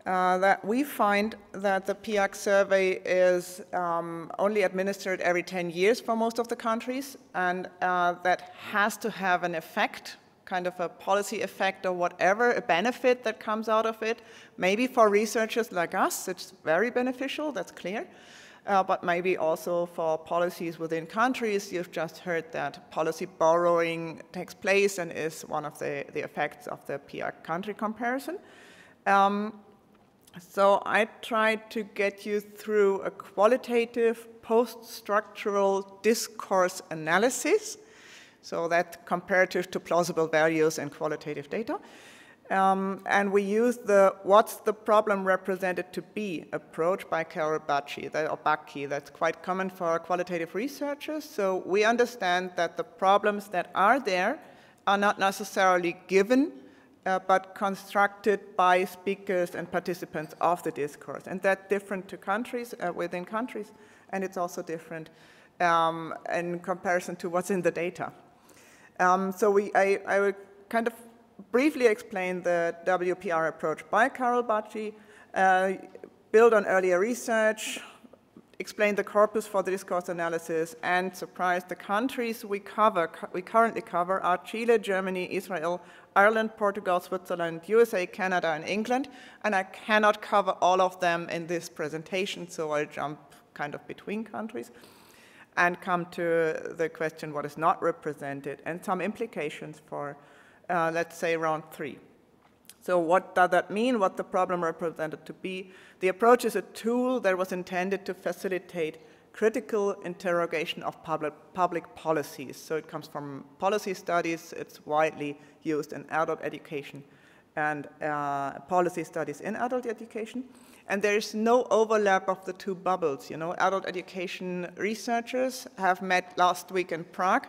that we find that the PIAAC survey is only administered every 10 years for most of the countries, and that has to have an effect, kind of a policy effect or whatever, a benefit that comes out of it. Maybe for researchers like us, it's very beneficial, that's clear. But maybe also for policies within countries. You've just heard that policy borrowing takes place and is one of the effects of the PIAAC country comparison. So I tried to get you through a qualitative post-structural discourse analysis, so that comparative to plausible values and qualitative data. And we used the "what's the problem represented to be" approach by Carol Bacci, that's quite common for qualitative researchers. So we understand that the problems that are there are not necessarily given, but constructed by speakers and participants of the discourse. And that's different to countries, within countries, and it's also different in comparison to what's in the data. So I will kind of briefly explain the WPR approach by Carol Bacci, build on earlier research, explain the corpus for the discourse analysis, and surprise, the countries we currently cover are Chile, Germany, Israel, Ireland, Portugal, Switzerland, USA, Canada, and England. And I cannot cover all of them in this presentation, so I'll jump kind of between countries and come to the question what is not represented and some implications for let's say round 3. So what does that mean, what the problem represented to be? The approach is a tool that was intended to facilitate critical interrogation of public policies. So it comes from policy studies, it's widely used in adult education and policy studies in adult education. And there is no overlap of the two bubbles. You know, adult education researchers have met last week in Prague,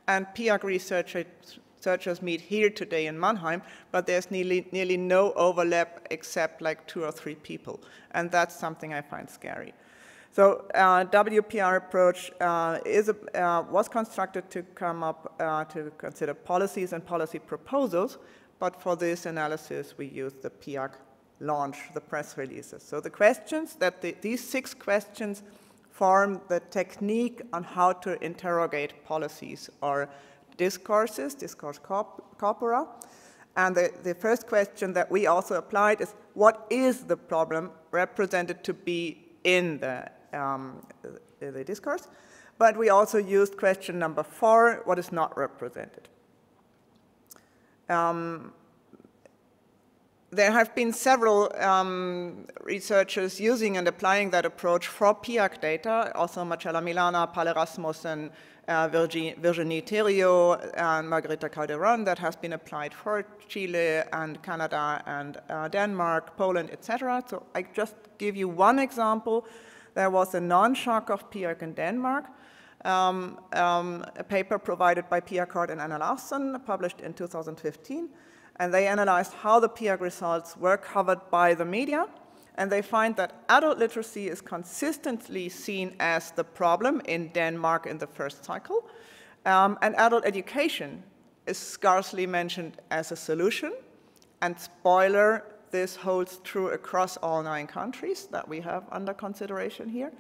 and PIAAC researchers meet here today in Mannheim, but there's nearly no overlap except like 2 or 3 people. And that's something I find scary. So WPR approach was constructed to come up to consider policies and policy proposals, but for this analysis we used the PIAAC launch, the press releases. So the questions these 6 questions form the technique on how to interrogate policies or discourses, discourse corpora. And the first question that we also applied is, what is the problem represented to be in the discourse? But we also used question number 4, what is not represented? There have been several researchers using and applying that approach for PIAAC data, also Marcella Milana, Palle Rasmussen, Virginie Theriault, and Margarita Calderon, that has been applied for Chile and Canada and Denmark, Poland, etc. So I just give you one example. There was a non-shock of PIAAC in Denmark, a paper provided by Pia Kort and Anna Larsson, published in 2015. And they analyzed how the PIAAC results were covered by the media. And they find that adult literacy is consistently seen as the problem in Denmark in the first cycle. And adult education is scarcely mentioned as a solution. And spoiler, this holds true across all 9 countries that we have under consideration here.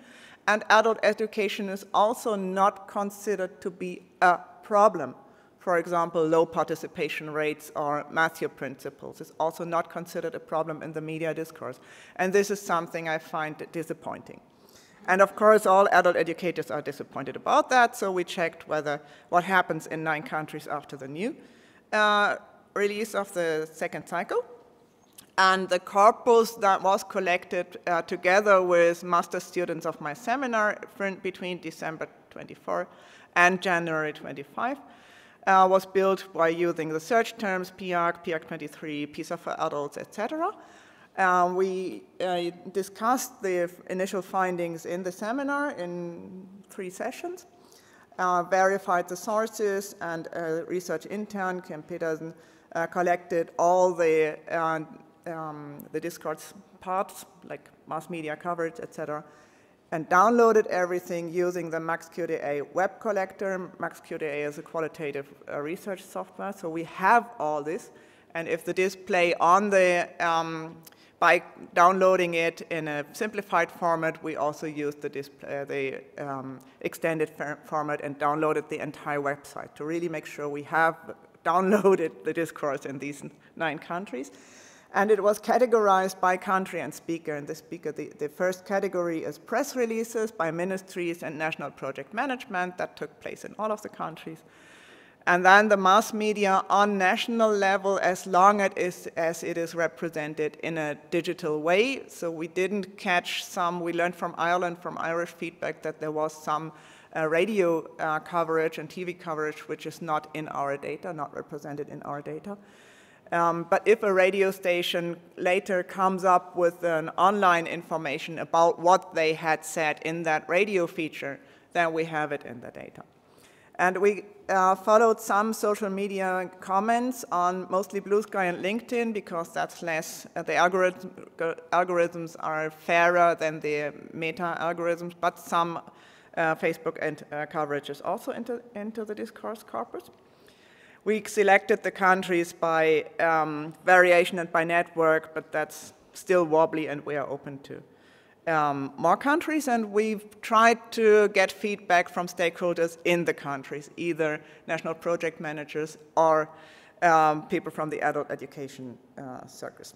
And adult education is also not considered to be a problem. For example, low participation rates or Matthew principles is also not considered a problem in the media discourse. And this is something I find disappointing. And of course, all adult educators are disappointed about that, so we checked what happens in 9 countries after the new release of the second cycle. And the corpus that was collected together with master students of my seminar between December 24 and January 25 was built by using the search terms PIAAC, PIAAC 23, PISA for adults, etc. We discussed the initial findings in the seminar in 3 sessions, verified the sources, and a research intern, Kim Petersen, collected all the discourse parts, like mass media coverage, etc., and downloaded everything using the MaxQDA web collector. MaxQDA is a qualitative research software, so we have all this. And if the display on the by downloading it in a simplified format, we also used the extended format and downloaded the entire website to really make sure we have downloaded the discourse in these 9 countries. And it was categorized by country and speaker. And the first category is press releases by ministries and national project management. That took place in all of the countries. And then the mass media on national level, as long as it is represented in a digital way. So we didn't catch some, we learned from Ireland, from Irish feedback, that there was some radio coverage and TV coverage which is not in our data, not represented in our data. But if a radio station later comes up with an online information about what they had said in that radio feature, then we have it in the data. And we followed some social media comments on mostly Blue Sky and LinkedIn, because that's less, the algorithms are fairer than the meta algorithms, but some Facebook and coverage is also into the discourse corpus. We selected the countries by variation and by network, but that's still wobbly, and we are open to more countries, and we've tried to get feedback from stakeholders in the countries, either national project managers or people from the adult education circus.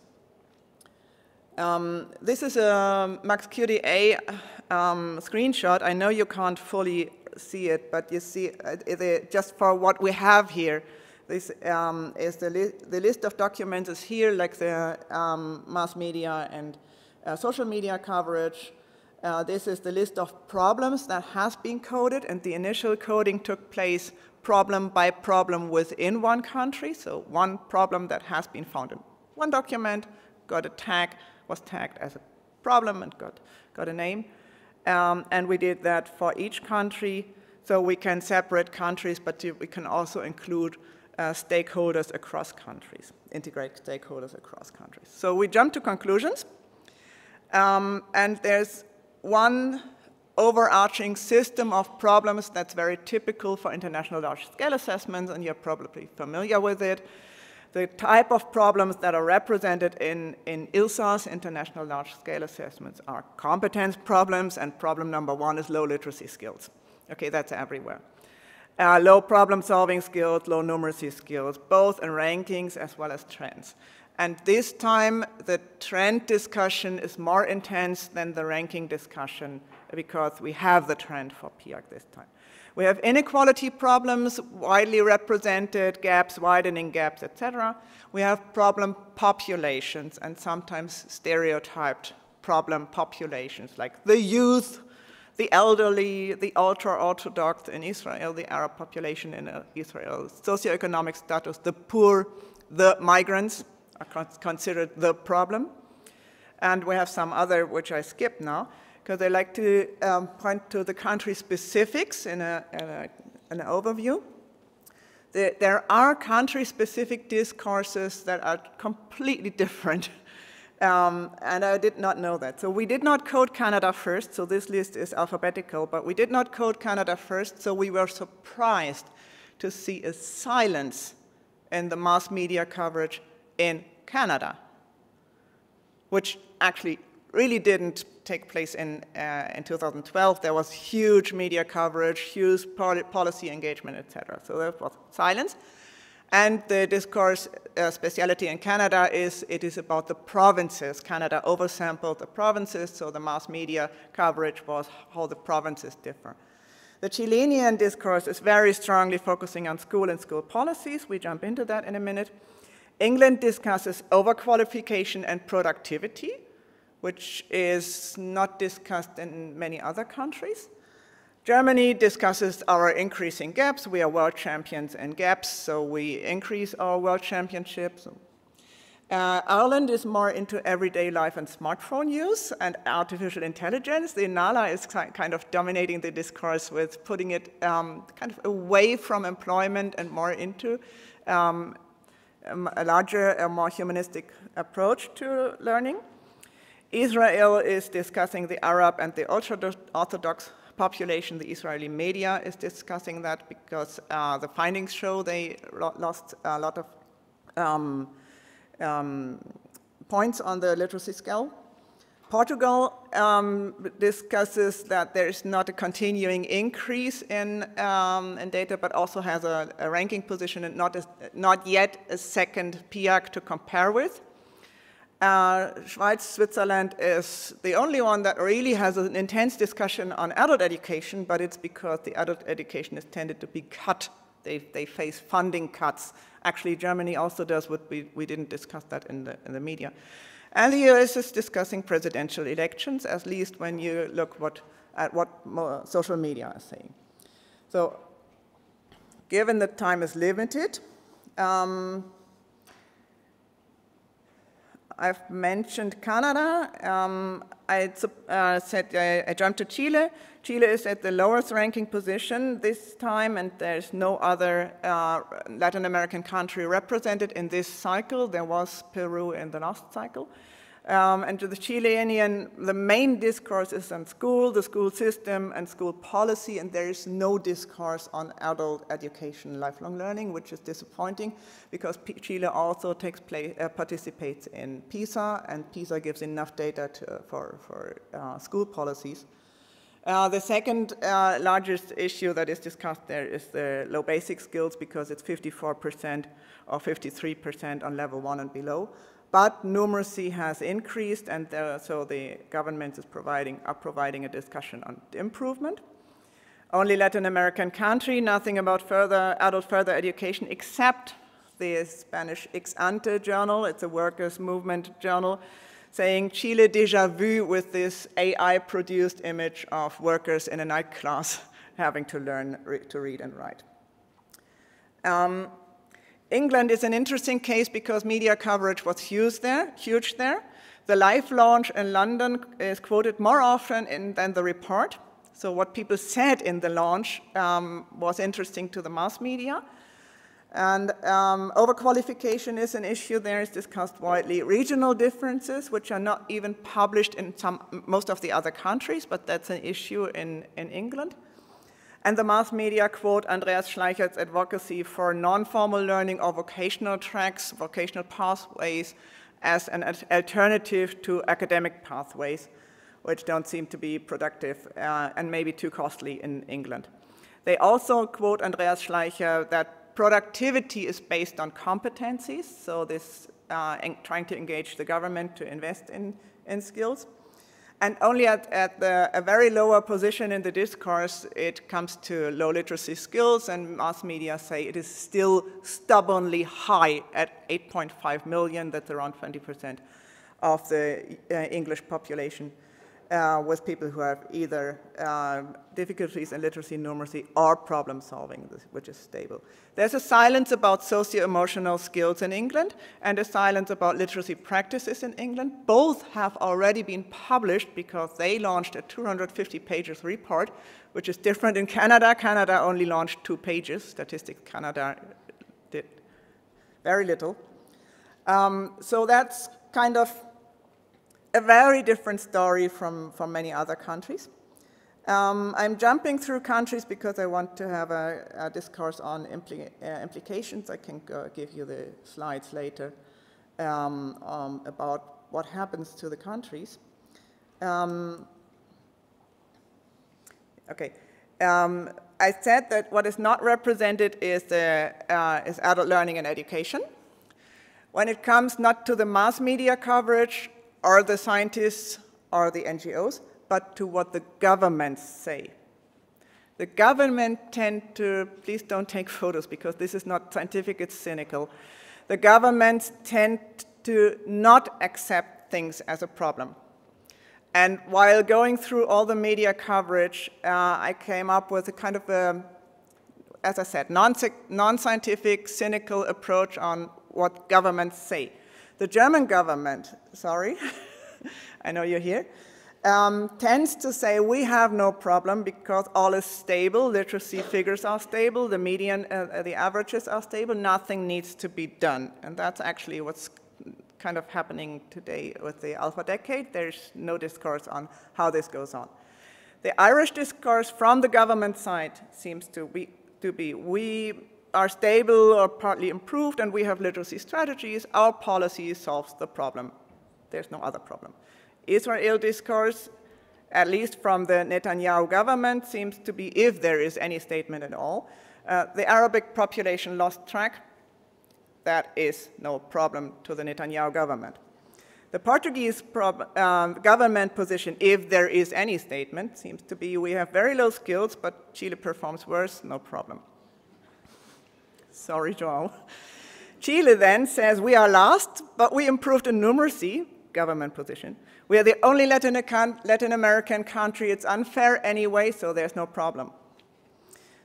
This is a MaxQDA screenshot. I know you can't fully see it, but you see just for what we have here. This is the list of documents is here, like the mass media and social media coverage. This is the list of problems that has been coded, and the initial coding took place problem by problem within one country. So one problem that has been found in one document got a tag, was tagged as a problem and got a name. And we did that for each country. So we can separate countries, but we can also include stakeholders across countries, integrate stakeholders across countries. So we jump to conclusions. And there's one overarching system of problems that's very typical for international large-scale assessments, and you're probably familiar with it. The type of problems that are represented in ILSA's, International Large-Scale Assessments, are competence problems, and problem number 1 is low literacy skills. Okay, that's everywhere. Low problem-solving skills, low numeracy skills, both in rankings as well as trends. And this time, the trend discussion is more intense than the ranking discussion, because we have the trend for PIAAC this time. We have inequality problems, widely represented, gaps, widening gaps, etc. We have problem populations, and sometimes stereotyped problem populations, like the youth, the elderly, the ultra-Orthodox in Israel, the Arab population in Israel, socioeconomic status, the poor, the migrants are considered the problem. And we have some other, which I skip now, because I like to point to the country specifics in an overview. There are country-specific discourses that are completely different, and I did not know that. So we did not code Canada first, so this list is alphabetical, but we did not code Canada first, so we were surprised to see a silence in the mass media coverage in Canada, which actually really didn't take place in 2012. There was huge media coverage, huge policy engagement, etc. So there was silence. And the discourse speciality in Canada is it is about the provinces. Canada oversampled the provinces, so the mass media coverage was how the provinces differ. The Chilean discourse is very strongly focusing on school and school policies. We jump into that in a minute. England discusses overqualification and productivity, which is not discussed in many other countries. Germany discusses our increasing gaps. We are world champions in gaps, so we increase our world championships. Ireland is more into everyday life and smartphone use and artificial intelligence. The NALA is kind of dominating the discourse with putting it kind of away from employment and more into a larger, more humanistic approach to learning. Israel is discussing the Arab and the ultra-Orthodox population. The Israeli media is discussing that because the findings show they lost a lot of points on the literacy scale. Portugal discusses that there is not a continuing increase in data, but also has a ranking position and not yet a second PIAAC to compare with. Schweiz, Switzerland is the only one that really has an intense discussion on adult education, but it's because the adult education is tended to be cut. They face funding cuts. Actually, Germany also does, but we didn't discuss that in the media. And the US is discussing presidential elections, at least when you look at what social media is saying. So, given that time is limited, I've mentioned Canada. I said I jumped to Chile. Chile is at the lowest ranking position this time, and there's no other Latin American country represented in this cycle. There was Peru in the last cycle. And to the Chilean, the main discourse is on school, the school system, and school policy, and there is no discourse on adult education, lifelong learning, which is disappointing because Chile also participates in PISA, and PISA gives enough data for school policies. The second largest issue that is discussed there is the low basic skills, because it's 54% or 53% on level 1 and below. But numeracy has increased, and so the government is providing a discussion on improvement. Only Latin American country, nothing about adult further education, except the Spanish Ex Ante journal. It's a workers' movement journal, saying Chile déjà vu with this AI-produced image of workers in a night class having to learn to read and write. England is an interesting case because media coverage was huge there. The live launch in London is quoted more often than the report. So what people said in the launch was interesting to the mass media. And overqualification is an issue there, is discussed widely. Regional differences, which are not even published in most of the other countries, but that's an issue in England. And the mass media quote Andreas Schleichert's advocacy for non-formal learning or vocational tracks, vocational pathways, as an alternative to academic pathways, which don't seem to be productive and maybe too costly in England. They also quote Andreas Schleicher that productivity is based on competencies, so this trying to engage the government to invest in skills. And only at a very lower position in the discourse, it comes to low literacy skills, and mass media say it is still stubbornly high at 8.5 million, that's around 20% of the English population, with people who have either difficulties in literacy, numeracy, or problem solving, which is stable. There's a silence about socio-emotional skills in England and a silence about literacy practices in England. Both have already been published because they launched a 250 pages report, which is different in Canada. Canada only launched 2 pages. Statistics Canada did very little. So that's kind of a very different story from many other countries. I'm jumping through countries because I want to have a discourse on implications. I can give you the slides later about what happens to the countries. Okay. I said that what is not represented is adult learning and education. When it comes not to the mass media coverage, or the scientists, or the NGOs, but to what the governments say. The government tend to, please don't take photos because this is not scientific, it's cynical. The governments tend to not accept things as a problem. And while going through all the media coverage, I came up with a kind of a, as I said, non-scientific, cynical approach on what governments say. The German government, sorry, I know you're here, tends to say we have no problem because all is stable, literacy figures are stable, the median, the averages are stable, nothing needs to be done. And that's actually what's kind of happening today with the Alpha Decade. There's no discourse on how this goes on. The Irish discourse from the government side seems to be we are stable or partly improved and we have literacy strategies, our policy solves the problem. There's no other problem. Israel discourse, at least from the Netanyahu government, seems to be, if there is any statement at all, the Arabic population lost track. That is no problem to the Netanyahu government. The Portuguese government position, if there is any statement, seems to be we have very low skills, but Chile performs worse, no problem. Sorry, João. Chile then says we are last, but we improved in numeracy, government position. We are the only Latin American country. It's unfair anyway, so there's no problem.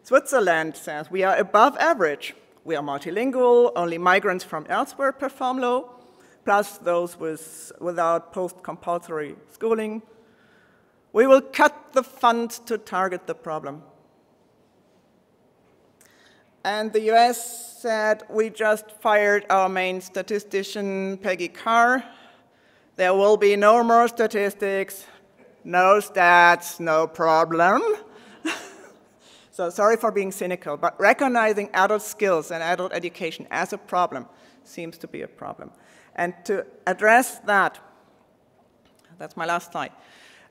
Switzerland says we are above average. We are multilingual. Only migrants from elsewhere perform low, plus those without post-compulsory schooling. We will cut the funds to target the problem. And the US said, we just fired our main statistician, Peggy Carr. There will be no more statistics, no stats, no problem. So sorry for being cynical, but recognizing adult skills and adult education as a problem seems to be a problem. And to address that, that's my last slide,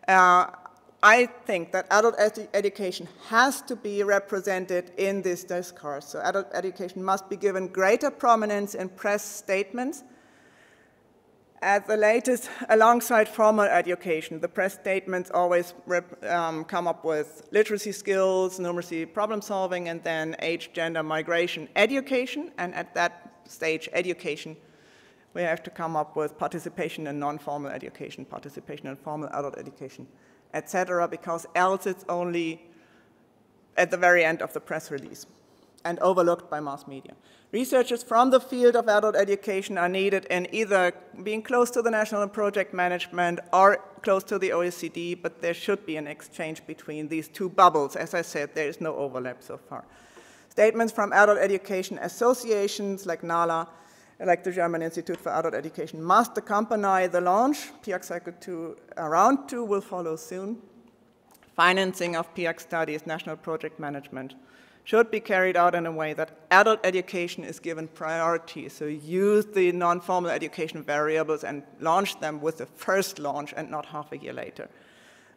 I think that adult education has to be represented in this discourse. So adult education must be given greater prominence in press statements. At the latest, alongside formal education, the press statements always come up with literacy skills, numeracy, problem solving, and then age, gender, migration, education. And at that stage, education, we have to come up with participation in non-formal education, participation in formal adult education, etc., because else it's only at the very end of the press release and overlooked by mass media. Researchers from the field of adult education are needed in either being close to the national project management or close to the OECD, but there should be an exchange between these two bubbles. As I said, there is no overlap so far. Statements from adult education associations like NALA, like the German Institute for Adult Education, must accompany the launch. PIAAC Cycle 2, Round 2 will follow soon. Financing of PIAAC studies, national project management, should be carried out in a way that adult education is given priority. So use the non-formal education variables and launch them with the first launch and not half a year later.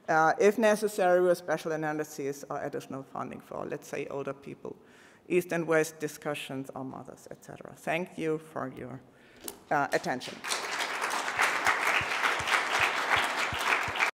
If necessary, with special analyses or additional funding for, let's say, older people, East and West discussions on mothers, etc. Thank you for your attention.